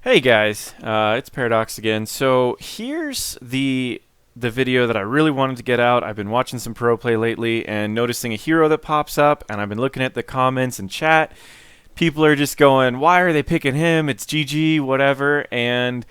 Hey guys, it's Paradox again. So here's the video that I really wanted to get out. I've been watching some pro play lately and noticing a hero that pops up, and I've been looking at the comments and chat. People are just going, "Why are they picking him? It's GG, whatever." And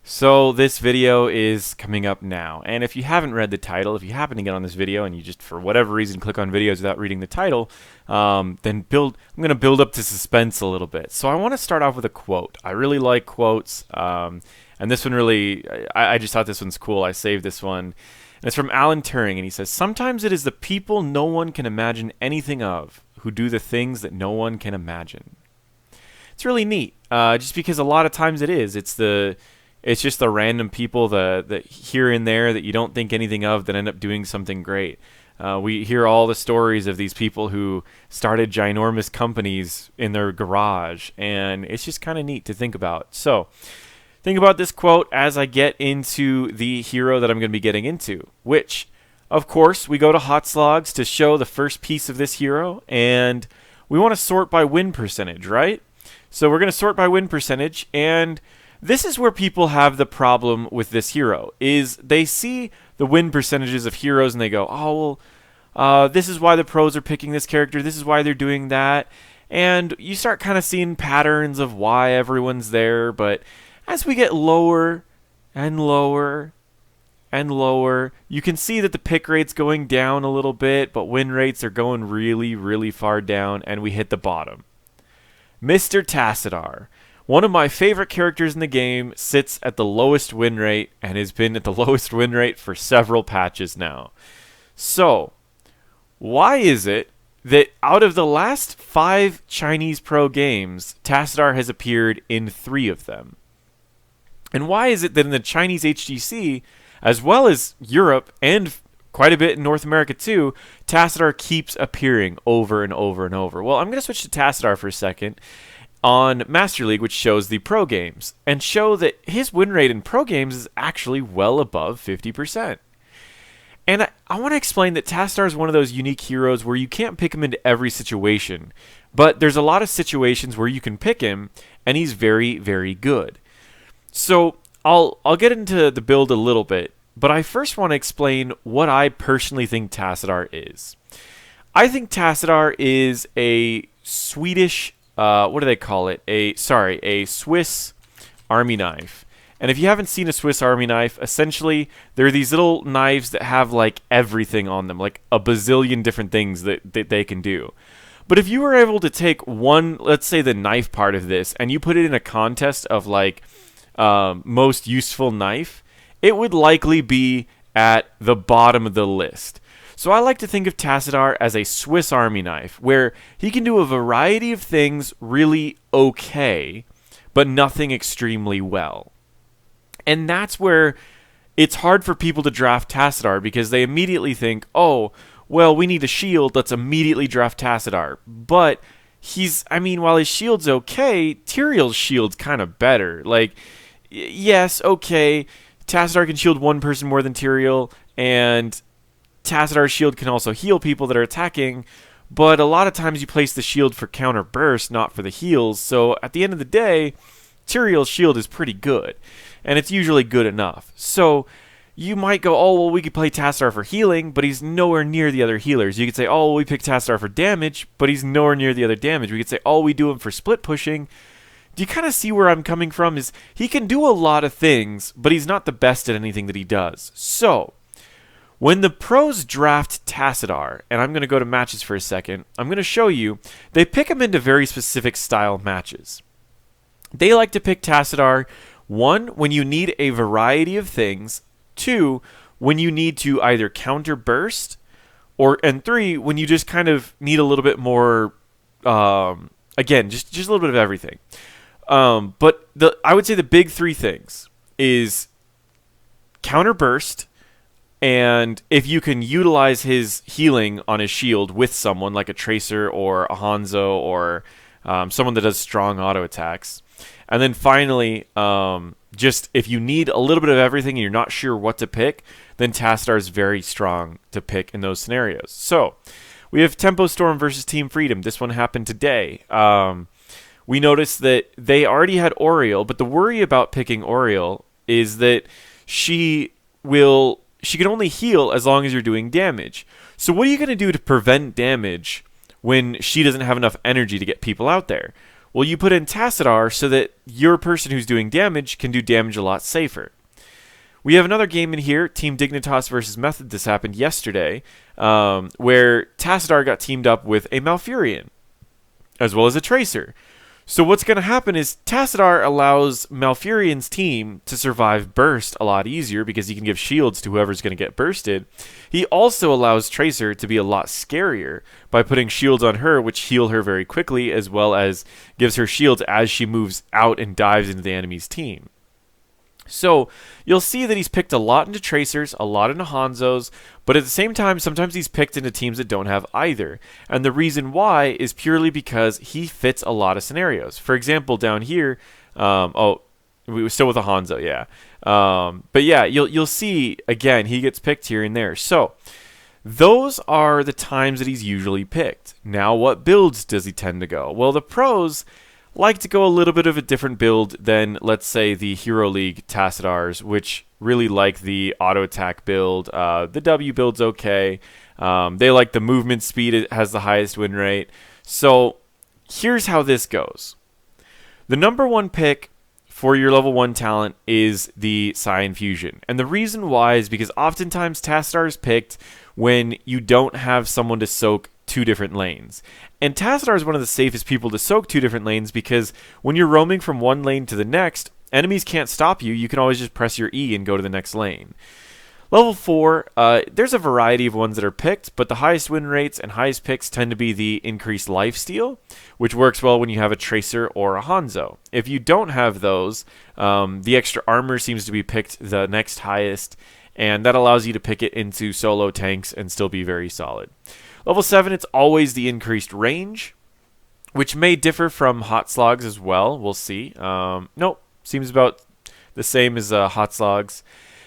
so this video is coming up now. And if you haven't read the title, if you happen to get on this video and you just for whatever reason click on videos without reading the title, then I'm going to build up to suspense a little bit. So I want to start off with a quote. I really like quotes. And this one really, I just thought this one's cool. I saved this one. And it's from Alan Turing, and he says, "Sometimes it is the people no one can imagine anything of who do the things that no one can imagine." It's really neat, just because a lot of times it's just the random people that here and there that you don't think anything of that end up doing something great. We hear all the stories of these people who started ginormous companies in their garage, and it's just kind of neat to think about. So, think about this quote as I get into the hero that I'm going to be getting into, which, of course, we go to Hot Slogs to show the first piece of this hero, and we want to sort by win percentage, right? So we're going to sort by win percentage, and this is where people have the problem with this hero, is they see the win percentages of heroes and they go, "Oh, well, this is why the pros are picking this character, this is why they're doing that," and you start kind of seeing patterns of why everyone's there. But as we get lower and lower and lower, you can see that the pick rate's going down a little bit, but win rates are going really, really far down, and we hit the bottom. Mr. Tassadar, one of my favorite characters in the game, sits at the lowest win rate and has been at the lowest win rate for several patches now. So, why is it that out of the last 5 Chinese pro games, Tassadar has appeared in 3 of them? And why is it that in the Chinese HGC, as well as Europe and quite a bit in North America too, Tassadar keeps appearing over and over and over? Well, I'm going to switch to Tassadar for a second on Master League, which shows the pro games, and show that his win rate in pro games is actually well above 50%. And I want to explain that Tassadar is one of those unique heroes where you can't pick him into every situation, but there's a lot of situations where you can pick him, and he's very, very good. So I'll get into the build a little bit, but I first want to explain what I personally think Tassadar is. I think Tassadar is a Swedish what do they call it? A Swiss army knife. And if you haven't seen a Swiss army knife, essentially they're these little knives that have like everything on them, like a bazillion different things that they can do. But if you were able to take one, let's say the knife part of this, and you put it in a contest of like most useful knife, it would likely be at the bottom of the list. So I like to think of Tassadar as a Swiss army knife, where he can do a variety of things really okay, but nothing extremely well. And that's where it's hard for people to draft Tassadar, because they immediately think, "Oh, well, we need a shield, let's immediately draft Tassadar." But while his shield's okay, Tyrael's shield's kind of better. Like, yes, okay, Tassadar can shield one person more than Tyrael, and Tassadar's shield can also heal people that are attacking, but a lot of times you place the shield for counter burst, not for the heals. So at the end of the day, Tyrael's shield is pretty good, and it's usually good enough. So you might go, "Oh, well, we could play Tassadar for healing, but he's nowhere near the other healers." You could say, "Oh, well, we pick Tassadar for damage, but he's nowhere near the other damage." We could say, "Oh, we do him for split pushing." Do you kind of see where I'm coming from? Is he can do a lot of things, but he's not the best at anything that he does. So when the pros draft Tassadar, and I'm going to go to matches for a second, I'm going to show you, they pick him into very specific style matches. They like to pick Tassadar, 1, when you need a variety of things, 2, when you need to either counter burst, and 3, when you just kind of need a little bit more, again, just a little bit of everything. But I would say the big 3 things is counter burst, and if you can utilize his healing on his shield with someone like a Tracer or a Hanzo or someone that does strong auto attacks. And then finally, just if you need a little bit of everything and you're not sure what to pick, then Tassadar is very strong to pick in those scenarios. So we have Tempo Storm versus Team Freedom. This one happened today. we notice that they already had Oriole, but the worry about picking Oriole is that she can only heal as long as you're doing damage. So what are you going to do to prevent damage when she doesn't have enough energy to get people out there? Well, you put in Tassadar so that your person who's doing damage can do damage a lot safer. We have another game in here, Team Dignitas versus Method. This happened yesterday, where Tassadar got teamed up with a Malfurion, as well as a Tracer. So what's going to happen is Tassadar allows Malfurion's team to survive burst a lot easier because he can give shields to whoever's going to get bursted. He also allows Tracer to be a lot scarier by putting shields on her, which heal her very quickly, as well as gives her shields as she moves out and dives into the enemy's team. So you'll see that he's picked a lot into Tracers, a lot into Hanzos, but at the same time, sometimes he's picked into teams that don't have either. And the reason why is purely because he fits a lot of scenarios. For example, down here, we were still with a Hanzo, yeah. But yeah, you'll see, again, he gets picked here and there. So those are the times that he's usually picked. Now, what builds does he tend to go? Well, the pros like to go a little bit of a different build than, let's say, the Hero League Tassadars, which really like the auto attack build. The W build's okay. They like the movement speed. It has the highest win rate. So here's how this goes. The number one pick for your level 1 talent is the Cyan Fusion. And the reason why is because oftentimes Tassadar is picked when you don't have someone to soak 2 different lanes. And Tassadar is one of the safest people to soak 2 different lanes because when you're roaming from one lane to the next, enemies can't stop you. You can always just press your E and go to the next lane. Level 4, there's a variety of ones that are picked, but the highest win rates and highest picks tend to be the increased lifesteal, which works well when you have a Tracer or a Hanzo. If you don't have those, the extra armor seems to be picked the next highest, and that allows you to pick it into solo tanks and still be very solid. Level 7, it's always the increased range, which may differ from Hot Slogs as well. We'll see. Nope, seems about the same as Hot Slogs.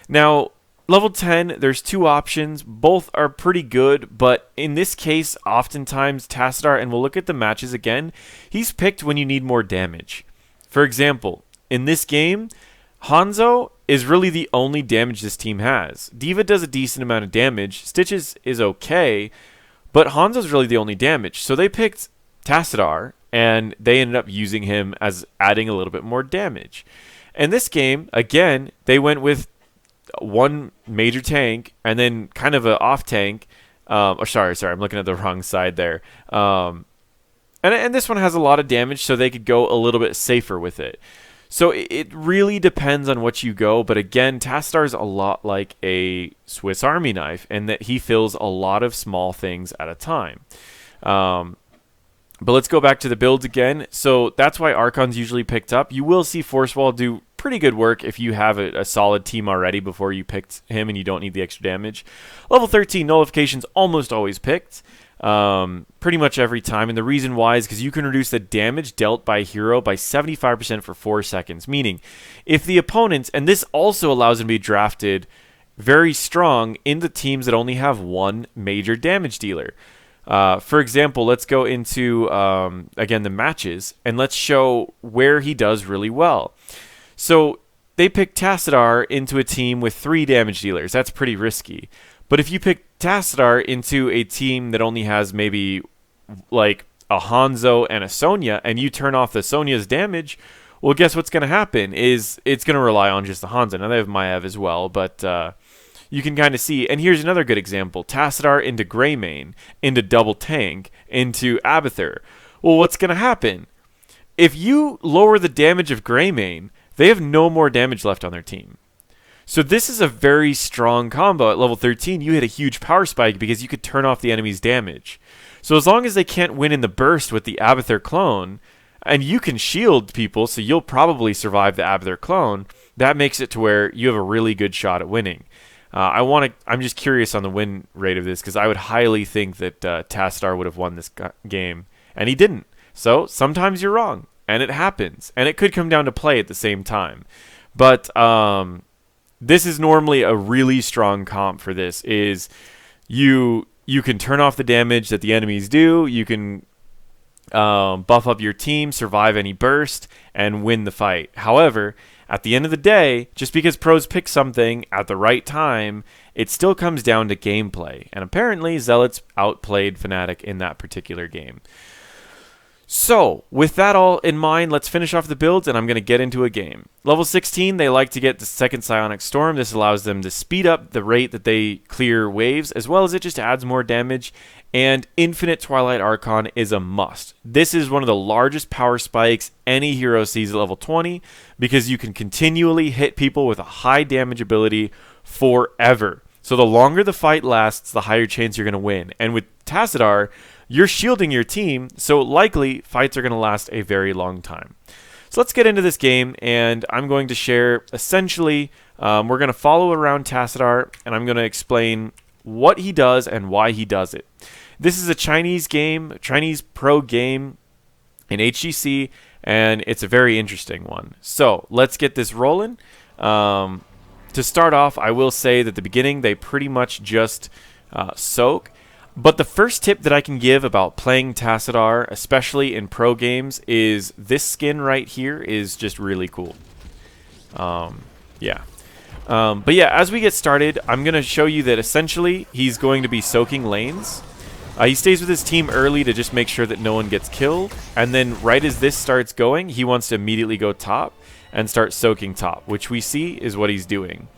Now, level 10, there's 2 options. Both are pretty good, but in this case, oftentimes Tassadar, and we'll look at the matches again, he's picked when you need more damage. For example, in this game, Hanzo is really the only damage this team has. D.Va does a decent amount of damage. Stitches is okay, but Hanzo's really the only damage. So they picked Tassadar, and they ended up using him as adding a little bit more damage. In this game, again, they went with one major tank and then kind of an off tank. Sorry, I'm looking at the wrong side there. And this one has a lot of damage, so they could go a little bit safer with it. So it really depends on what you go, but again, Tassadar's a lot like a Swiss Army knife in that he fills a lot of small things at a time. But let's go back to the builds again. So that's why Archon's usually picked up. You will see Force Wall do pretty good work if you have a solid team already before you picked him and you don't need the extra damage. Level 13, Nullification's almost always picked. Pretty much every time, and the reason why is because you can reduce the damage dealt by a hero by 75% for 4 seconds, meaning if the opponents, and this also allows them to be drafted very strong in the teams that only have one major damage dealer. For example, let's go into, again, the matches, and let's show where he does really well. So they picked Tassadar into a team with 3 damage dealers. That's pretty risky. But if you pick Tassadar into a team that only has maybe like a Hanzo and a Sonya, and you turn off the Sonya's damage, well, guess what's going to happen is it's going to rely on just the Hanzo. Now they have Maiev as well, but you can kind of see. And here's another good example. Tassadar into Greymane, into Double Tank, into Abathur. Well, what's going to happen? If you lower the damage of Greymane, they have no more damage left on their team. So this is a very strong combo. At level 13, you hit a huge power spike because you could turn off the enemy's damage. So as long as they can't win in the burst with the Abathur clone, and you can shield people, so you'll probably survive the Abathur clone, that makes it to where you have a really good shot at winning. I'm just curious on the win rate of this because I would highly think that Tassadar would have won this game, and he didn't. So sometimes you're wrong, and it happens, and it could come down to play at the same time. But this is normally a really strong comp for this. Is you can turn off the damage that the enemies do. You can buff up your team, survive any burst, and win the fight. However, at the end of the day, just because pros pick something at the right time, it still comes down to gameplay. And apparently, Zealots outplayed Fnatic in that particular game. So, with that all in mind, let's finish off the builds, and I'm going to get into a game. Level 16, they like to get the second Psionic Storm. This allows them to speed up the rate that they clear waves, as well as it just adds more damage. And Infinite Twilight Archon is a must. This is one of the largest power spikes any hero sees at level 20, because you can continually hit people with a high damage ability forever. So the longer the fight lasts, the higher chance you're going to win. And with Tassadar, you're shielding your team, so likely fights are going to last a very long time. So let's get into this game, and I'm going to share, essentially, we're going to follow around Tassadar, and I'm going to explain what he does and why he does it. This is a Chinese game, Chinese pro game in HGC, and it's a very interesting one. So let's get this rolling. To start off, I will say that at the beginning, they pretty much just soak. But the first tip that I can give about playing Tassadar, especially in pro games, is this skin right here is just really cool. But yeah, as we get started, I'm going to show you that essentially he's going to be soaking lanes. He stays with his team early to just make sure that no one gets killed. And then right as this starts going, he wants to immediately go top and start soaking top, which we see is what he's doing.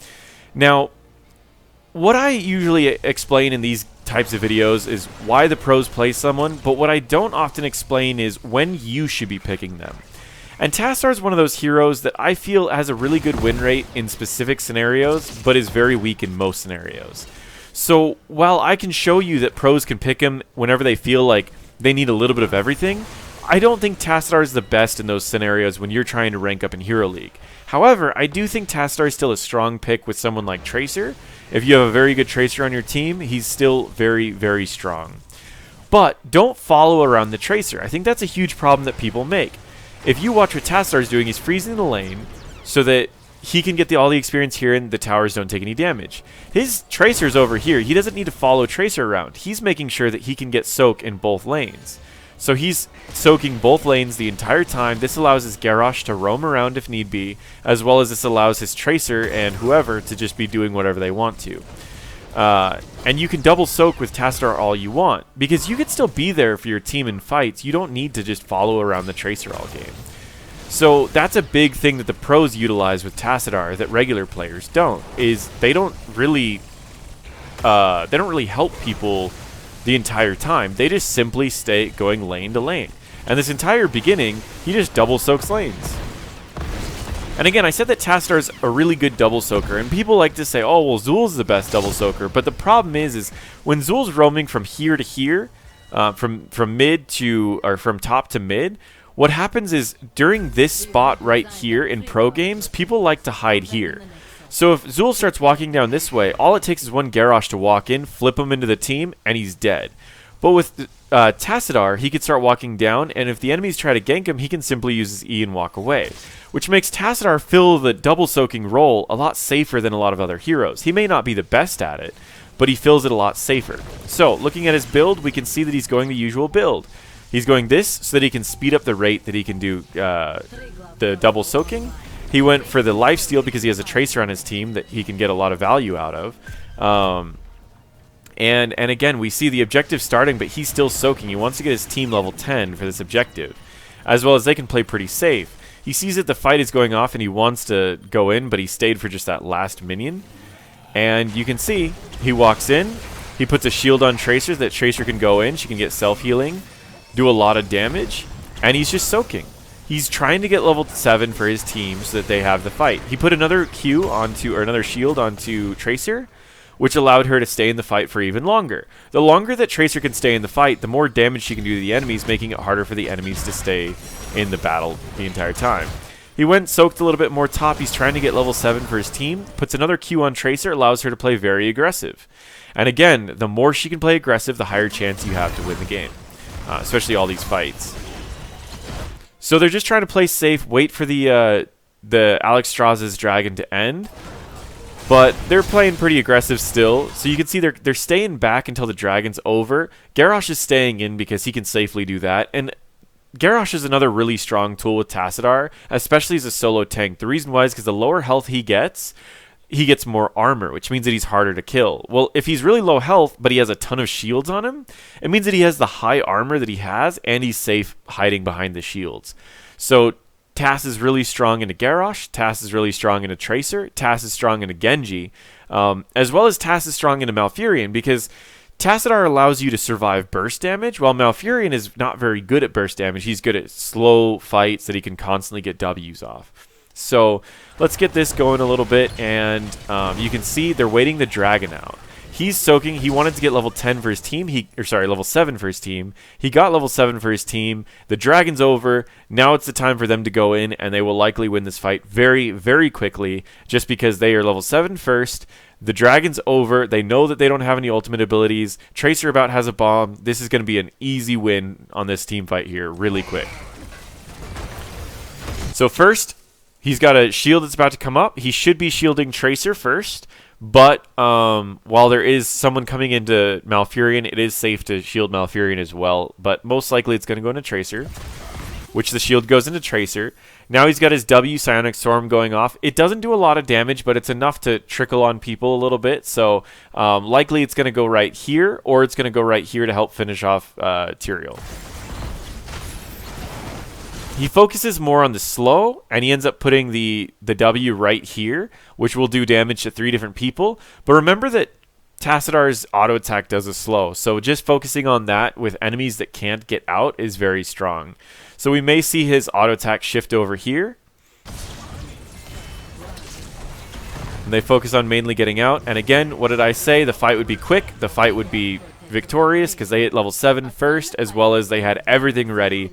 Now, what I usually explain in these types of videos is why the pros play someone, but what I don't often explain is when you should be picking them. And Tassadar is one of those heroes that I feel has a really good win rate in specific scenarios, but is very weak in most scenarios. So while I can show you that pros can pick him whenever they feel like they need a little bit of everything, I don't think Tassadar is the best in those scenarios when you're trying to rank up in Hero League. However, I do think Tassadar is still a strong pick with someone like Tracer. If you have a very good Tracer on your team, he's still very, very strong. But don't follow around the Tracer. I think that's a huge problem that people make. If you watch what Tassadar is doing, he's freezing the lane so that he can get all the experience here and the towers don't take any damage. His Tracer's over here. He doesn't need to follow Tracer around. He's making sure that he can get soak in both lanes. So he's soaking both lanes the entire time. This allows his Garrosh to roam around if need be, as well as this allows his Tracer and whoever to just be doing whatever they want to. And you can double soak with Tassadar all you want, because you can still be there for your team in fights. You don't need to just follow around the Tracer all game. So that's a big thing that the pros utilize with Tassadar that regular players don't, is they don't really help people the entire time. They just simply stay going lane to lane. And this entire beginning, he just double soaks lanes. And again, I said that Tassadar's a really good double soaker, and people like to say, oh, well, Zul's the best double soaker. But the problem is when Zul's roaming from here to here, from mid to, or from top to mid, what happens is during this spot right here in pro games, people like to hide here. So if Zul starts walking down this way, all it takes is one Garrosh to walk in, flip him into the team, and he's dead. But with Tassadar, he could start walking down, and if the enemies try to gank him, he can simply use his E and walk away, which makes Tassadar fill the double soaking role a lot safer than a lot of other heroes. He may not be the best at it, but he fills it a lot safer. So looking at his build, we can see that he's going the usual build. He's going this so that he can speed up the rate that he can do the double soaking. He went for the lifesteal because he has a Tracer on his team that he can get a lot of value out of. And again, we see the objective starting, but he's still soaking. He wants to get his team level 10 for this objective, as well as they can play pretty safe. He sees that the fight is going off and he wants to go in, but he stayed for just that last minion. And you can see he walks in, he puts a shield on Tracer that Tracer can go in. She can get self-healing, do a lot of damage, and he's just soaking. He's trying to get level 7 for his team so that they have the fight. He put another Q onto, or another shield onto Tracer, which allowed her to stay in the fight for even longer. The longer that Tracer can stay in the fight, the more damage she can do to the enemies, making it harder for the enemies to stay in the battle the entire time. He went soaked a little bit more top. He's trying to get level 7 for his team. Puts another Q on Tracer, allows her to play very aggressive. And again, the more she can play aggressive, the higher chance you have to win the game, especially all these fights. So they're just trying to play safe, wait for the Alex Strauss's dragon to end. But they're playing pretty aggressive still, so you can see they're staying back until the dragon's over. Garrosh is staying in because he can safely do that, and Garrosh is another really strong tool with Tassadar, especially as a solo tank. The reason why is because the lower health he gets more armor, which means that he's harder to kill. Well, if he's really low health, but he has a ton of shields on him, it means that he has the high armor that he has, and he's safe hiding behind the shields. So Tass is really strong into Garrosh, Tass is really strong into Tracer, Tass is strong into Genji, as well as Tass is strong into Malfurion, because Tassadar allows you to survive burst damage, while Malfurion is not very good at burst damage. He's good at slow fights that he can constantly get W's off. So let's get this going a little bit, and you can see they're waiting the dragon out. He's soaking. He wanted to get level 10 for his team. Level 7 for his team. He got level 7 for his team. The dragon's over. Now it's the time for them to go in, and they will likely win this fight very, very quickly, just because they are level 7 first. The dragon's over. They know that they don't have any ultimate abilities. Tracer about has a bomb. This is going to be an easy win on this team fight here, really quick. So first, he's got a shield that's about to come up. He should be shielding Tracer first, but while there is someone coming into Malfurion, it is safe to shield Malfurion as well. But most likely it's going to go into Tracer, which the shield goes into Tracer. Now he's got his W Psionic Storm going off. It doesn't do a lot of damage, but it's enough to trickle on people a little bit. So likely it's going to go right here, or it's going to go right here to help finish off Tyrael. He focuses more on the slow, and he ends up putting the W right here, which will do damage to 3 different people. But remember that Tassadar's auto attack does a slow, so just focusing on that with enemies that can't get out is very strong. So we may see his auto attack shift over here. And they focus on mainly getting out. And again, what did I say? The fight would be quick. The fight would be victorious because they hit level 7 first, as well as they had everything ready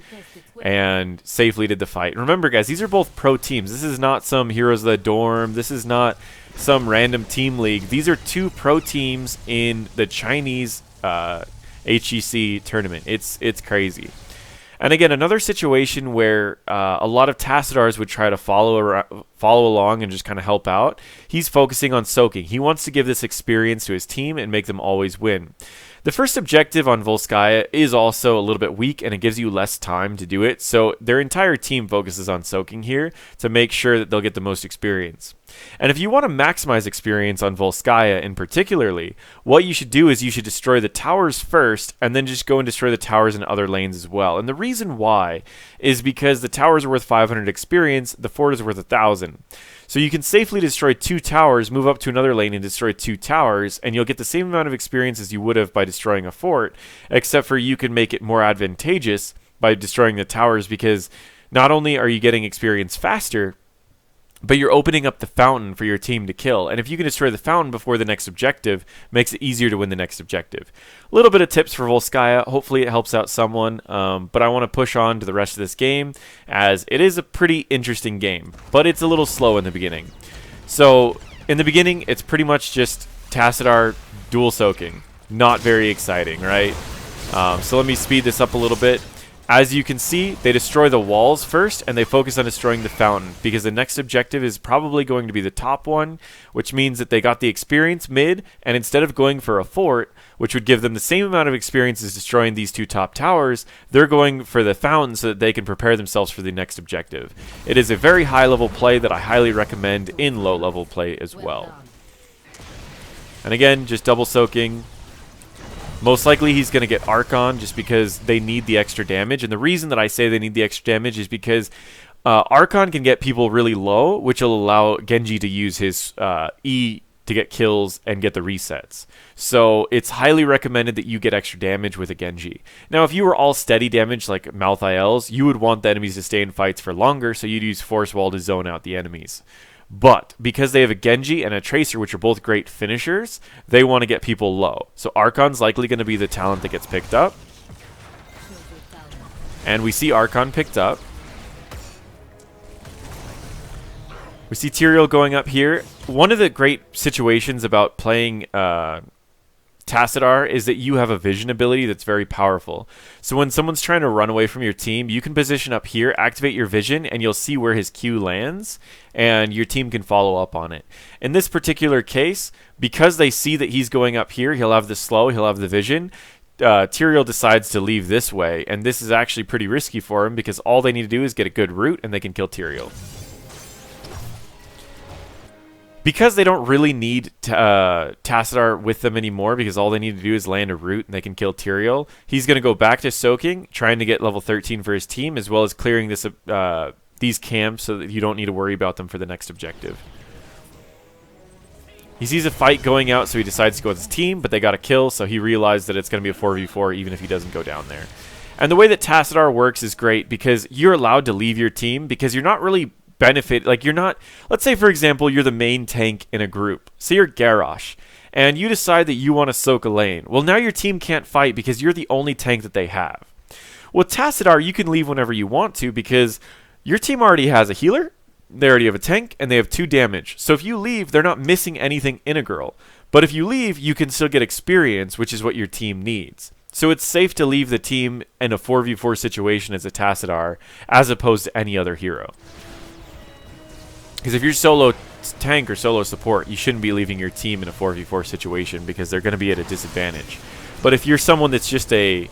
and safely did the fight. Remember, guys, these are both pro teams. This is not some Heroes of the Dorm. This is not some random team league. These are 2 pro teams in the Chinese HEC tournament. It's crazy. And again, another situation where a lot of Tassadars would try to follow along and just kind of help out. He's focusing on soaking. He wants to give this experience to his team and make them always win. The first objective on Volskaya is also a little bit weak, and it gives you less time to do it. So their entire team focuses on soaking here to make sure that they'll get the most experience. And if you want to maximize experience on Volskaya in particularly, what you should do is you should destroy the towers first, and then just go and destroy the towers in other lanes as well. And the reason why is because the towers are worth 500 experience, the fort is worth 1,000. So you can safely destroy 2 towers, move up to another lane and destroy 2 towers, and you'll get the same amount of experience as you would have by destroying a fort, except for you can make it more advantageous by destroying the towers, because not only are you getting experience faster, but you're opening up the fountain for your team to kill. And if you can destroy the fountain before the next objective, makes it easier to win the next objective. A little bit of tips for Volskaya. Hopefully it helps out someone. But I want to push on to the rest of this game, as it is a pretty interesting game. But it's a little slow in the beginning. So in the beginning, it's pretty much just Tassadar dual soaking. Not very exciting, right? So let me speed this up a little bit. As you can see, they destroy the walls first, and they focus on destroying the fountain, because the next objective is probably going to be the top one, which means that they got the experience mid, and instead of going for a fort, which would give them the same amount of experience as destroying these 2 top towers, they're going for the fountain so that they can prepare themselves for the next objective. It is a very high-level play that I highly recommend in low-level play as well. And again, just double soaking. Most likely he's going to get Archon just because they need the extra damage. And the reason that I say they need the extra damage is because Archon can get people really low, which will allow Genji to use his E to get kills and get the resets. So it's highly recommended that you get extra damage with a Genji. Now, if you were all steady damage like Malthael's, you would want the enemies to stay in fights for longer, so you'd use Force Wall to zone out the enemies. But because they have a Genji and a Tracer, which are both great finishers, they want to get people low. So Archon's likely going to be the talent that gets picked up. And we see Archon picked up. We see Tyrael going up here. One of the great situations about playing Tassadar is that you have a vision ability that's very powerful. So when someone's trying to run away from your team, you can position up here, activate your vision, and you'll see where his Q lands, and your team can follow up on it. In this particular case, because they see that he's going up here, he'll have the slow, he'll have the vision. Tyrael decides to leave this way, and this is actually pretty risky for him because all they need to do is get a good root and they can kill Tyrael. Because they don't really need Tassadar with them anymore, because all they need to do is land a root and they can kill Tyrael, he's going to go back to soaking, trying to get level 13 for his team, as well as clearing this these camps so that you don't need to worry about them for the next objective. He sees a fight going out, so he decides to go with his team, but they got a kill, so he realized that it's going to be a 4v4 even if he doesn't go down there. And the way that Tassadar works is great because you're allowed to leave your team because you're not really like you're not, let's say for example, you're the main tank in a group. Say you're Garrosh, and you decide that you want to soak a lane. Well, now your team can't fight because you're the only tank that they have. With Tassadar, you can leave whenever you want to because your team already has a healer, they already have a tank, and they have 2 damage. So if you leave, they're not missing anything integral. But if you leave, you can still get experience, which is what your team needs. So it's safe to leave the team in a 4v4 situation as a Tassadar, as opposed to any other hero. Because if you're solo tank or solo support, you shouldn't be leaving your team in a 4v4 situation because they're going to be at a disadvantage. But if you're someone that's just a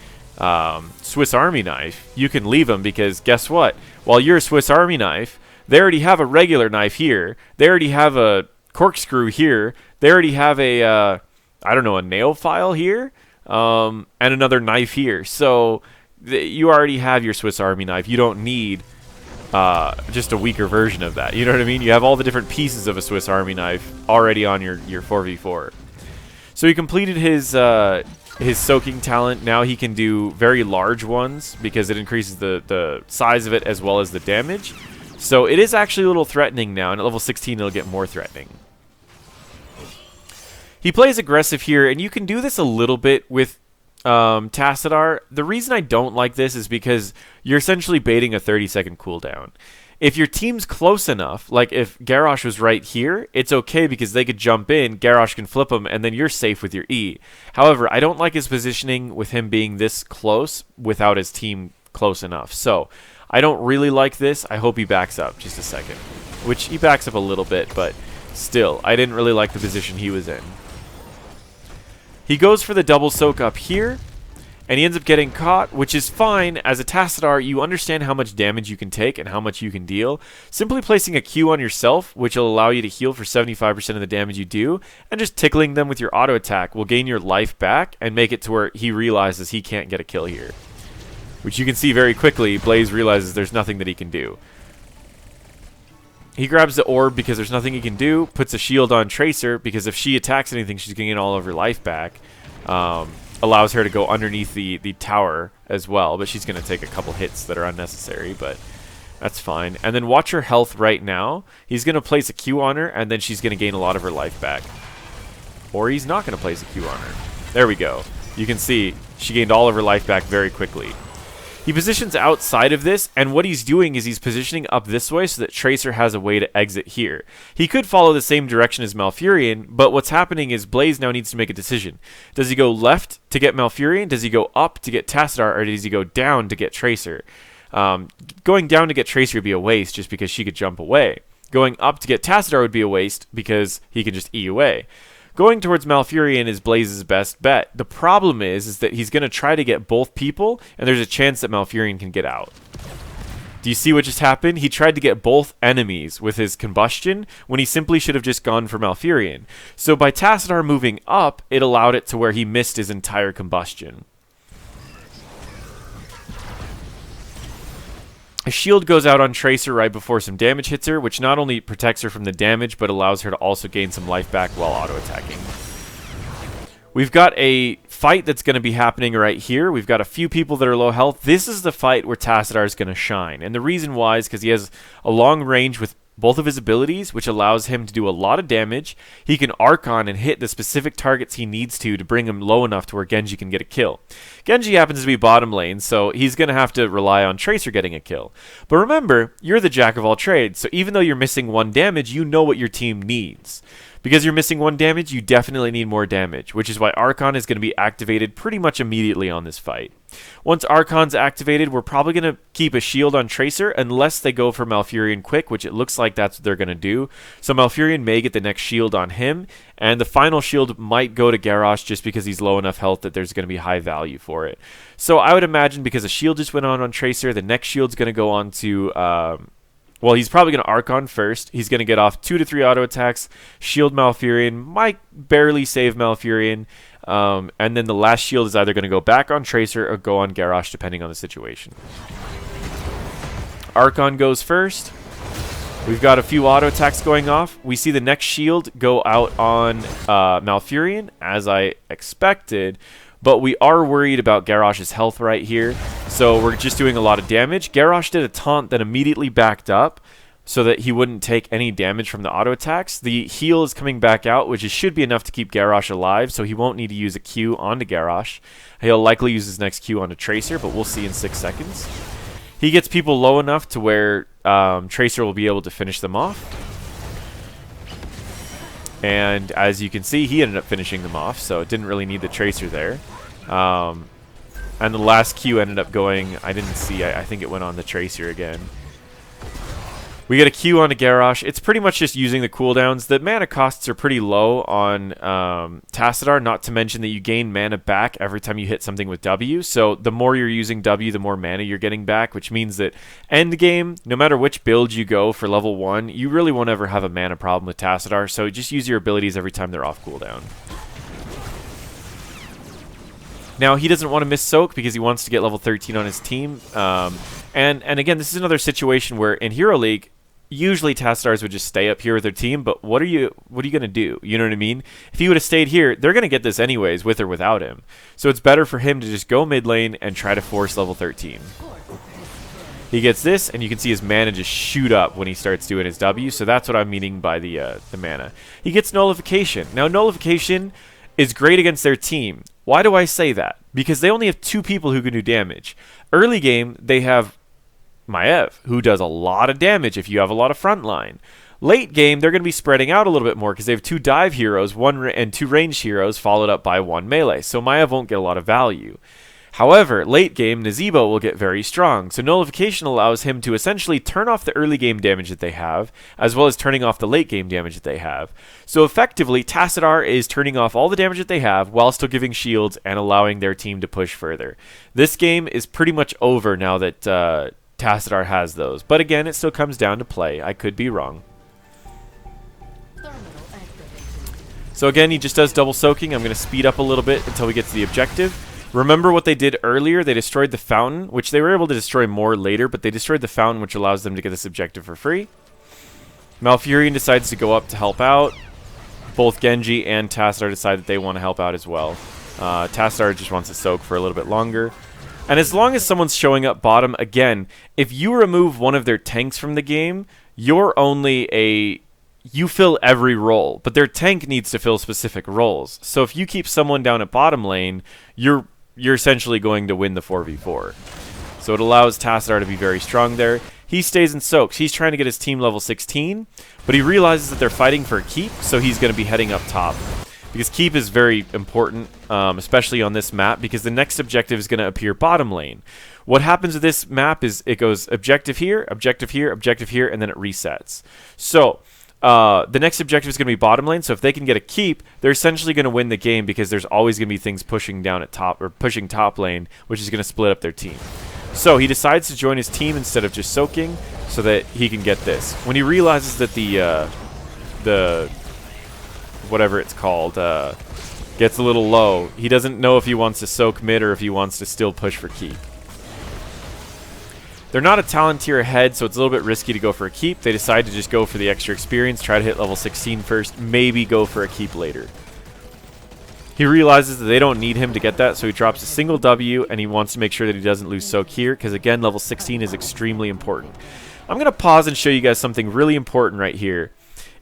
Swiss Army knife, you can leave them because guess what? While you're a Swiss Army knife, they already have a regular knife here. They already have a corkscrew here. They already have a, I don't know, a nail file here, and another knife here. So you already have your Swiss Army knife. You don't need just a weaker version of that. You know what I mean? You have all the different pieces of a Swiss Army knife already on your 4v4. So he completed his soaking talent. Now he can do very large ones because it increases the size of it as well as the damage. So it is actually a little threatening now, and at level 16 it'll get more threatening. He plays aggressive here, and you can do this a little bit with Tassadar. The reason I don't like this is because you're essentially baiting a 30-second cooldown. If your team's close enough, like if Garrosh was right here, it's okay because they could jump in, Garrosh can flip him, and then you're safe with your E. However, I don't like his positioning with him being this close without his team close enough. So I don't really like this. I hope he backs up just a second. Which he backs up a little bit, but still, I didn't really like the position he was in. He goes for the double soak up here, and he ends up getting caught, which is fine. As a Tassadar, you understand how much damage you can take and how much you can deal. Simply placing a Q on yourself, which will allow you to heal for 75% of the damage you do, and just tickling them with your auto attack will gain your life back and make it to where he realizes he can't get a kill here. Which you can see very quickly, Blaze realizes there's nothing that he can do. He grabs the orb because there's nothing he can do, puts a shield on Tracer because if she attacks anything, she's going to get all of her life back. Allows her to go underneath the tower as well, but she's going to take a couple hits that are unnecessary, but that's fine. And then watch her health right now. He's going to place a Q on her, and then she's going to gain a lot of her life back. Or he's not going to place a Q on her. There we go. You can see she gained all of her life back very quickly. He positions outside of this, and what he's doing is he's positioning up this way so that Tracer has a way to exit here. He could follow the same direction as Malfurion, but what's happening is Blaze now needs to make a decision. Does he go left to get Malfurion? Does he go up to get Tassadar? Or does he go down to get Tracer? Going down to get Tracer would be a waste just because she could jump away. Going up to get Tassadar would be a waste because he could just E away. Going towards Malfurion is Blaze's best bet. The problem is that he's going to try to get both people, and there's a chance that Malfurion can get out. Do you see what just happened? He tried to get both enemies with his combustion when he simply should have just gone for Malfurion. So by Tassadar moving up, it allowed it to where he missed his entire combustion. A shield goes out on Tracer right before some damage hits her, which not only protects her from the damage, but allows her to also gain some life back while auto-attacking. We've got a fight that's going to be happening right here. We've got a few people that are low health. This is the fight where Tassadar is going to shine. And the reason why is because he has a long range with both of his abilities, which allows him to do a lot of damage. He can arc on and hit the specific targets he needs to bring him low enough to where Genji can get a kill. Genji happens to be bottom lane, so he's going to have to rely on Tracer getting a kill. But remember, you're the jack of all trades, so even though you're missing 1 damage, you know what your team needs. Because you're missing 1 damage, you definitely need more damage, which is why Archon is going to be activated pretty much immediately on this fight. Once Archon's activated, we're probably going to keep a shield on Tracer unless they go for Malfurion quick, which it looks like that's what they're going to do. So Malfurion may get the next shield on him, and the final shield might go to Garrosh just because he's low enough health that there's going to be high value for it. So I would imagine because a shield just went on Tracer, the next shield's going to go on to... well, he's probably going to Archon first. He's going to get off 2 to 3 auto attacks, shield Malfurion, might barely save Malfurion, and then the last shield is either going to go back on Tracer or go on Garrosh, depending on the situation. Archon goes first. We've got a few auto attacks going off. We see the next shield go out on Malfurion, as I expected. But we are worried about Garrosh's health right here, so we're just doing a lot of damage. Garrosh did a taunt that immediately backed up so that he wouldn't take any damage from the auto attacks. The heal is coming back out, which should be enough to keep Garrosh alive, so he won't need to use a Q onto Garrosh. He'll likely use his next Q onto Tracer, but we'll see in 6 seconds. He gets people low enough to where Tracer will be able to finish them off. And as you can see, he ended up finishing them off, so it didn't really need the Tracer there. And the last Q ended up going, I didn't see, I think it went on the Tracer again. We get a Q onto Garrosh. It's pretty much just using the cooldowns. The mana costs are pretty low on Tassadar, not to mention that you gain mana back every time you hit something with W. So the more you're using W, the more mana you're getting back, which means that end game, no matter which build you go for level 1, you really won't ever have a mana problem with Tassadar. So just use your abilities every time they're off cooldown. Now, he doesn't want to miss Soak because he wants to get level 13 on his team. And again, this is another situation where in Hero League, usually Tassadars would just stay up here with their team, but what are you going to do? You know what I mean? If he would have stayed here, they're going to get this anyways, with or without him. So it's better for him to just go mid lane and try to force level 13. He gets this, and you can see his mana just shoot up when he starts doing his W, so that's what I'm meaning by the mana. He gets Nullification. Now, Nullification is great against their team. Why do I say that? Because they only have 2 people who can do damage. Early game, they have Maev, who does a lot of damage if you have a lot of frontline. Late game, they're going to be spreading out a little bit more because they have 2 dive heroes, 2 ranged heroes, followed up by 1 melee. So Maev won't get a lot of value. However, late game, Nazeebo will get very strong. So Nullification allows him to essentially turn off the early game damage that they have, as well as turning off the late game damage that they have. So effectively, Tassadar is turning off all the damage that they have while still giving shields and allowing their team to push further. This game is pretty much over now that Tassadar has those. But again, it still comes down to play. I could be wrong. So again, he just does double soaking. I'm going to speed up a little bit until we get to the objective. Remember what they did earlier? They destroyed the fountain, which they were able to destroy more later, but they destroyed the fountain, which allows them to get this objective for free. Malfurion decides to go up to help out. Both Genji and Tassadar decide that they want to help out as well. Tassadar just wants to soak for a little bit longer. And as long as someone's showing up bottom, again, if you remove one of their tanks from the game, you're only a... You fill every role, but their tank needs to fill specific roles. So if you keep someone down at bottom lane, you're essentially going to win the 4v4. So it allows Tassadar to be very strong there. He stays and soaks. He's trying to get his team level 16, but he realizes that they're fighting for a keep, so he's going to be heading up top. Because keep is very important, especially on this map, because the next objective is going to appear bottom lane. What happens with this map is it goes objective here, objective here, objective here, and then it resets. So the next objective is going to be bottom lane, so if they can get a keep, they're essentially going to win the game because there's always going to be things pushing down at top, or pushing top lane, which is going to split up their team. So he decides to join his team instead of just soaking so that he can get this. When he realizes that the whatever it's called gets a little low, he doesn't know if he wants to soak mid or if he wants to still push for keep. They're not a talent tier ahead, so it's a little bit risky to go for a keep. They decide to just go for the extra experience, try to hit level 16 first, maybe go for a keep later. He realizes that they don't need him to get that, so he drops a single W, and he wants to make sure that he doesn't lose soak here, because again, level 16 is extremely important. I'm going to pause and show you guys something really important right here.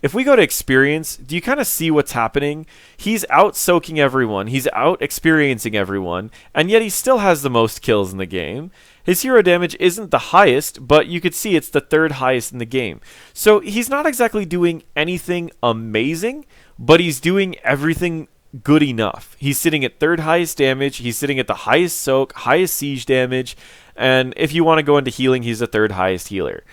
If we go to experience, do you kind of see what's happening? He's out soaking everyone, he's out experiencing everyone, and yet he still has the most kills in the game. His hero damage isn't the highest, but you could see it's the 3rd highest in the game. So he's not exactly doing anything amazing, but he's doing everything good enough. He's sitting at 3rd highest damage, he's sitting at the highest soak, highest siege damage, and if you want to go into healing, he's the 3rd highest healer.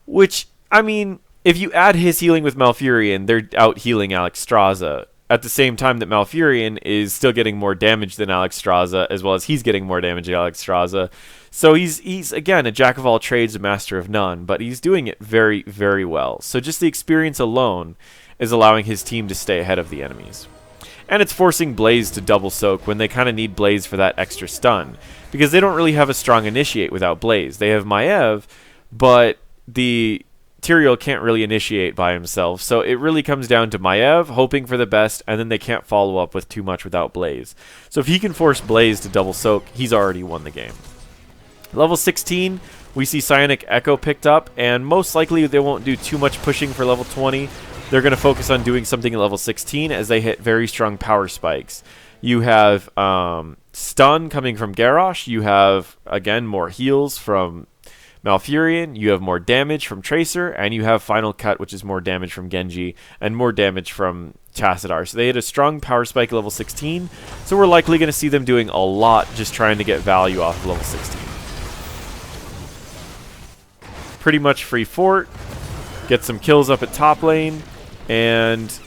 Which, I mean, if you add his healing with Malfurion, they're out healing Alexstrasza at the same time that Malfurion is still getting more damage than Alexstrasza, as well as he's getting more damage than Alexstrasza. So he's again a jack of all trades, a master of none, but he's doing it very, very well. So just the experience alone is allowing his team to stay ahead of the enemies. And it's forcing Blaze to double soak when they kind of need Blaze for that extra stun, because they don't really have a strong initiate without Blaze. They have Maiev, but the Tyrael can't really initiate by himself, so it really comes down to Maiev hoping for the best, and then they can't follow up with too much without Blaze. So if he can force Blaze to double soak, he's already won the game. Level 16, we see Psionic Echo picked up, and most likely they won't do too much pushing for level 20. They're going to focus on doing something at level 16 as they hit very strong power spikes. You have stun coming from Garrosh, you have, again, more heals from Malfurion, you have more damage from Tracer, and you have Final Cut, which is more damage from Genji, and more damage from Tassadar. So they hit a strong power spike at level 16, so we're likely going to see them doing a lot just trying to get value off of level 16. Pretty much free fort, get some kills up at top lane, and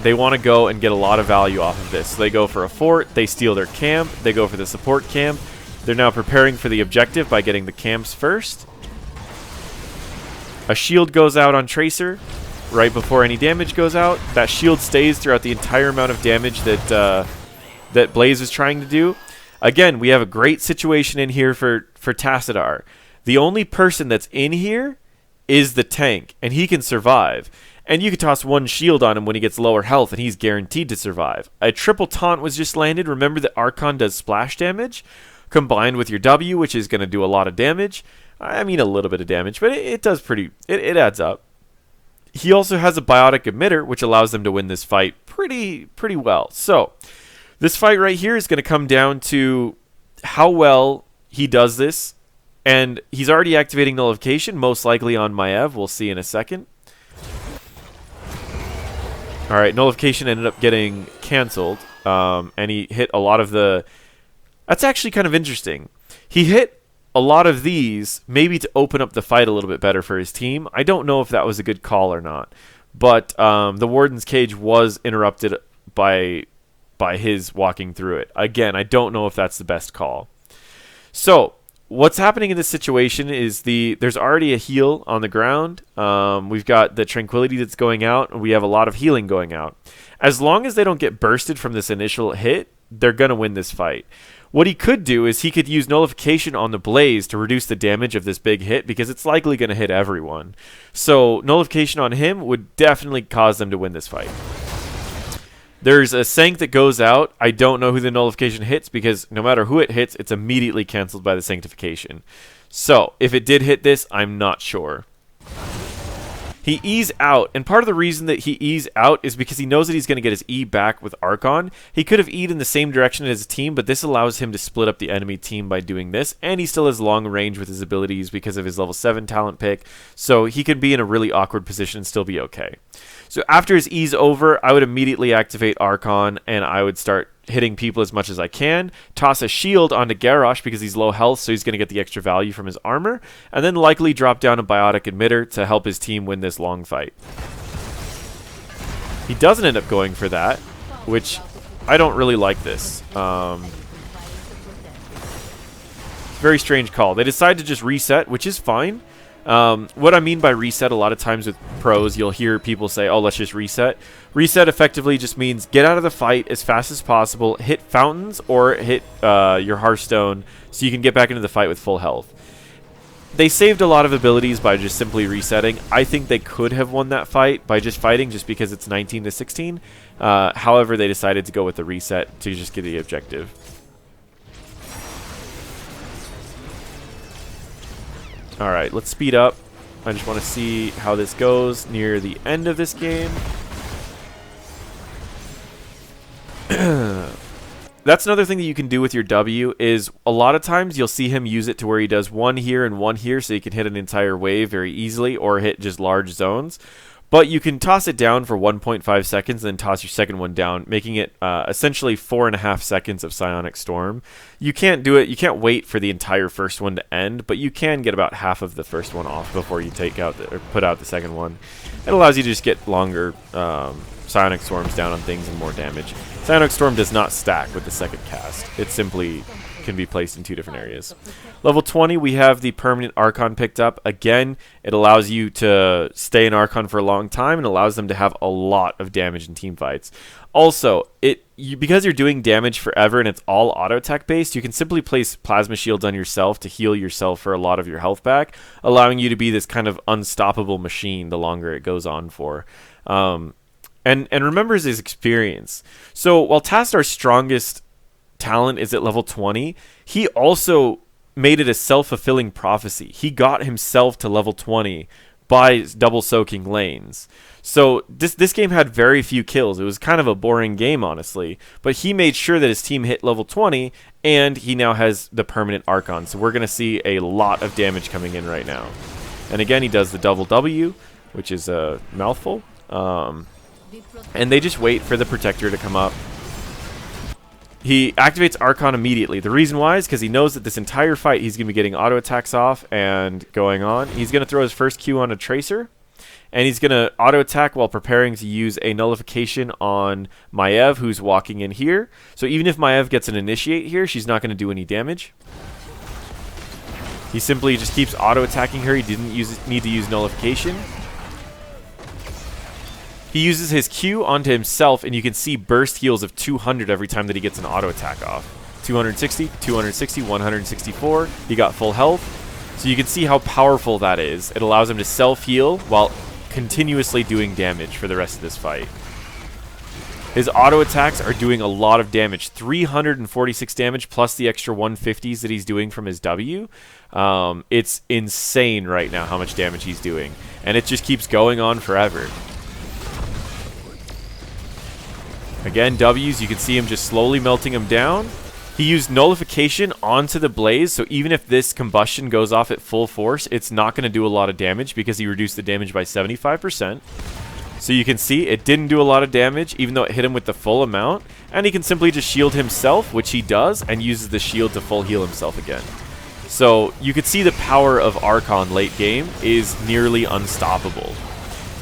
they want to go and get a lot of value off of this. So they go for a fort, they steal their camp, they go for the support camp. They're now preparing for the objective by getting the camps first. A shield goes out on Tracer right before any damage goes out. That shield stays throughout the entire amount of damage that that Blaze is trying to do. Again, we have a great situation in here for Tassadar. The only person that's in here is the tank, and he can survive. And you can toss one shield on him when he gets lower health, and he's guaranteed to survive. A triple taunt was just landed. Remember that Archon does splash damage, combined with your W, which is going to do a lot of damage. I mean, a little bit of damage, but it does it adds up. He also has a biotic emitter, which allows them to win this fight pretty well. So, this fight right here is going to come down to how well he does this. And he's already activating nullification, most likely on Maiev. We'll see in a second. Alright, nullification ended up getting cancelled. And he hit a lot of the... That's actually kind of interesting. He hit a lot of these, maybe to open up the fight a little bit better for his team. I don't know if that was a good call or not. But the Warden's Cage was interrupted by his walking through it. Again, I don't know if that's the best call. So... what's happening in this situation is there's already a heal on the ground. We've got the Tranquility that's going out, and we have a lot of healing going out. As long as they don't get bursted from this initial hit, they're going to win this fight. What he could do is he could use Nullification on the Blaze to reduce the damage of this big hit, because it's likely going to hit everyone. So Nullification on him would definitely cause them to win this fight. There's a Sanct that goes out. I don't know who the Nullification hits, because no matter who it hits, it's immediately canceled by the Sanctification. So, if it did hit this, I'm not sure. He E's out, and part of the reason that he E's out is because he knows that he's going to get his E back with Archon. He could have E'd in the same direction as his team, but this allows him to split up the enemy team by doing this, and he still has long range with his abilities because of his level 7 talent pick, so he could be in a really awkward position and still be okay. So after his E's over, I would immediately activate Archon, and I would start hitting people as much as I can, toss a shield onto Garrosh because he's low health, so he's going to get the extra value from his armor, and then likely drop down a biotic emitter to help his team win this long fight. He doesn't end up going for that, which I don't really like this. Very strange call. They decide to just reset, which is fine. What I mean by reset, a lot of times with pros, you'll hear people say, oh, let's just reset. Reset effectively just means get out of the fight as fast as possible, hit fountains, or hit your Hearthstone so you can get back into the fight with full health. They saved a lot of abilities by just simply resetting. I think they could have won that fight by just fighting just because it's 19 to 16. However, they decided to go with the reset to just get the objective. Alright, let's speed up. I just want to see how this goes near the end of this game. That's another thing that you can do with your W is a lot of times you'll see him use it to where he does one here and one here so you can hit an entire wave very easily or hit just large zones. But you can toss it down for 1.5 seconds and then toss your second one down, making it essentially 4.5 seconds of Psionic Storm. You can't do it. You can't wait for the entire first one to end, but you can get about half of the first one off before you take out or put out the second one. It allows you to just get longer Psionic Storms down on things and more damage. Psionic Storm does not stack with the second cast. It simply can be placed in 2 different areas. Level 20, we have the permanent Archon picked up. Again, it allows you to stay in Archon for a long time and allows them to have a lot of damage in team fights. Also, because you're doing damage forever and it's all auto attack based, you can simply place plasma shields on yourself to heal yourself for a lot of your health back, allowing you to be this kind of unstoppable machine the longer it goes on for. And remembers his experience. So while Tassadar's strongest talent is at level 20, he also made it a self-fulfilling prophecy. He got himself to level 20 by double soaking lanes. So this game had very few kills. It was kind of a boring game, honestly. But he made sure that his team hit level 20, and he now has the permanent Archon. So we're going to see a lot of damage coming in right now. And again, he does the double W, which is a mouthful. And they just wait for the Protector to come up. He activates Archon immediately. The reason why is because he knows that this entire fight he's going to be getting auto attacks off and going on. He's going to throw his first Q on a Tracer. And he's going to auto attack while preparing to use a nullification on Maiev, who's walking in here. So even if Maiev gets an initiate here, she's not going to do any damage. He simply just keeps auto attacking her. He didn't need to use nullification. He uses his Q onto himself, and you can see burst heals of 200 every time that he gets an auto attack off. 260, 260, 164. He got full health. So you can see how powerful that is. It allows him to self-heal while continuously doing damage for the rest of this fight. His auto attacks are doing a lot of damage. 346 damage plus the extra 150s that he's doing from his W. It's insane right now how much damage he's doing. And it just keeps going on forever. Again, W's, you can see him just slowly melting him down. He used nullification onto the blaze, so even if this combustion goes off at full force, it's not going to do a lot of damage because he reduced the damage by 75%. So you can see it didn't do a lot of damage, even though it hit him with the full amount. And he can simply just shield himself, which he does, and uses the shield to full heal himself again. So you could see the power of Archon late game is nearly unstoppable.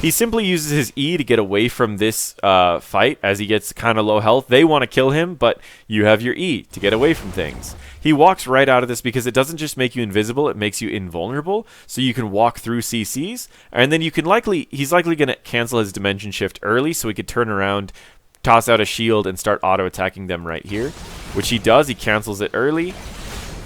He simply uses his E to get away from this fight as he gets kind of low health. They want to kill him, but you have your E to get away from things. He walks right out of this because it doesn't just make you invisible, it makes you invulnerable, so you can walk through CCs, and then you can he's likely going to cancel his dimension shift early so he could turn around, toss out a shield, and start auto-attacking them right here, which he does. He cancels it early.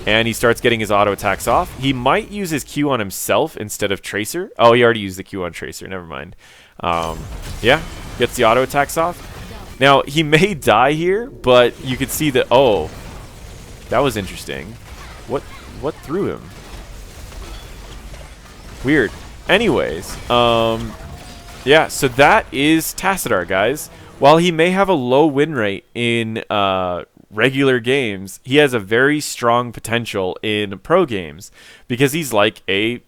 And he starts getting his auto attacks off. He might use his Q on himself instead of Tracer. Oh, he already used the Q on Tracer. Never mind. Yeah, gets the auto attacks off. Now, he may die here, but you could see that... Oh, that was interesting. What threw him? Weird. Anyways, yeah, so that is Tassadar, guys. While he may have a low win rate in... regular games, he has a very strong potential in pro games because he's like a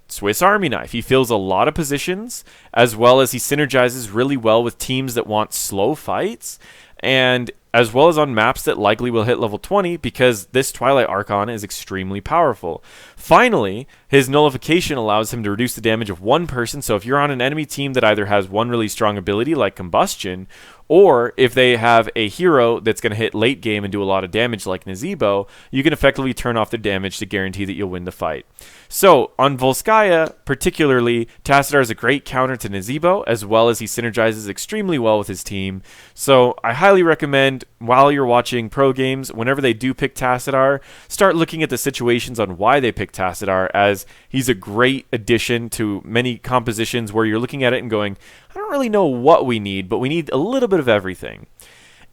Swiss Army knife. He fills a lot of positions, as well as he synergizes really well with teams that want slow fights, and as well as on maps that likely will hit level 20 because this Twilight Archon is extremely powerful. Finally, his nullification allows him to reduce the damage of one person, so if you're on an enemy team that either has one really strong ability like Combustion, or if they have a hero that's going to hit late game and do a lot of damage like Nazebo, you can effectively turn off the damage to guarantee that you'll win the fight. So, on Volskaya, particularly, Tassadar is a great counter to Nazebo, as well as he synergizes extremely well with his team. So, I highly recommend, while you're watching pro games, whenever they do pick Tassadar, start looking at the situations on why they pick Tassadar, as he's a great addition to many compositions where you're looking at it and going, I don't really know what we need, but we need a little bit of everything.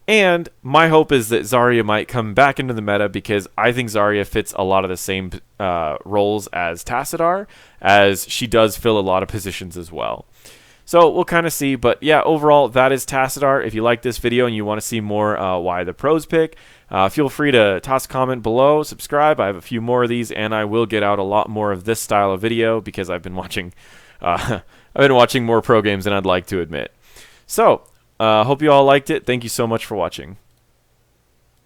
And my hope is that Zarya might come back into the meta because I think Zarya fits a lot of the same roles as Tassadar, as she does fill a lot of positions as well. So we'll kind of see, but yeah, overall, that is Tassadar. If you like this video and you want to see more why the pros pick, feel free to toss a comment below, subscribe. I have a few more of these, and I will get out a lot more of this style of video because I've been watching more pro games than I'd like to admit. So, hope you all liked it. Thank you so much for watching.